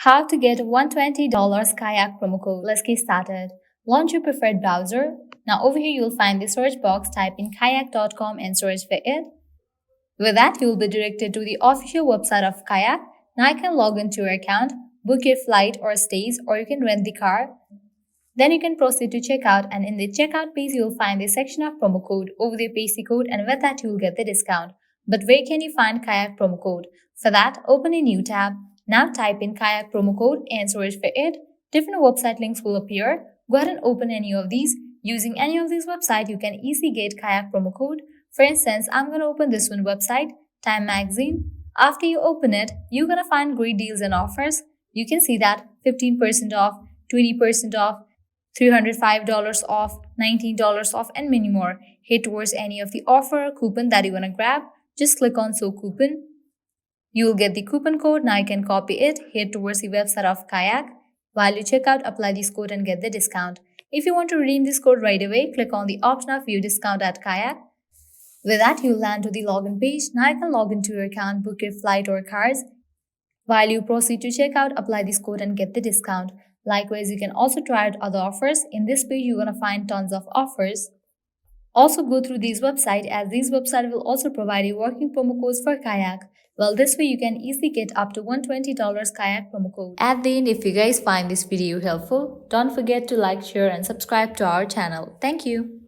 How to get $120 Kayak promo code. Let's get started. Launch your preferred browser. Now over here you'll find the search box. Type in kayak.com and search for it. With that, you'll be directed to the official website of Kayak. Now you can log into your account, book your flight or stays, or you can rent the car. Then you can proceed to checkout, and in the checkout page you'll find the section of promo code. Over there paste the code, and with that you'll get the discount. But where can you find Kayak promo code? For that, open a new tab. Now type in Kayak promo code and search for it. Different website links will appear. Go ahead and open any of these. Using any of these websites, you can easily get Kayak promo code. For instance, I'm going to open this one website, Time Magazine. After you open it, you're going to find great deals and offers. You can see that 15% off, 20% off, $305 off, $19 off, and many more. Head towards any of the offer or coupon that you want to grab. Just click on Show Coupon. You will get the coupon code. Now you can copy it, head towards the website of Kayak. While you check out, apply this code and get the discount. If you want to redeem this code right away, click on the option of View Discount at Kayak. With that, you'll land to the login page. Now you can log into your account, book your flight or cars. While you proceed to check out, apply this code and get the discount. Likewise, you can also try out other offers. In this page, you're going to find tons of offers. Also go through these websites, as these websites will also provide you working promo codes for Kayak. Well, this way you can easily get up to $120 Kayak promo code. At the end, if you guys find this video helpful, don't forget to like, share and subscribe to our channel. Thank you.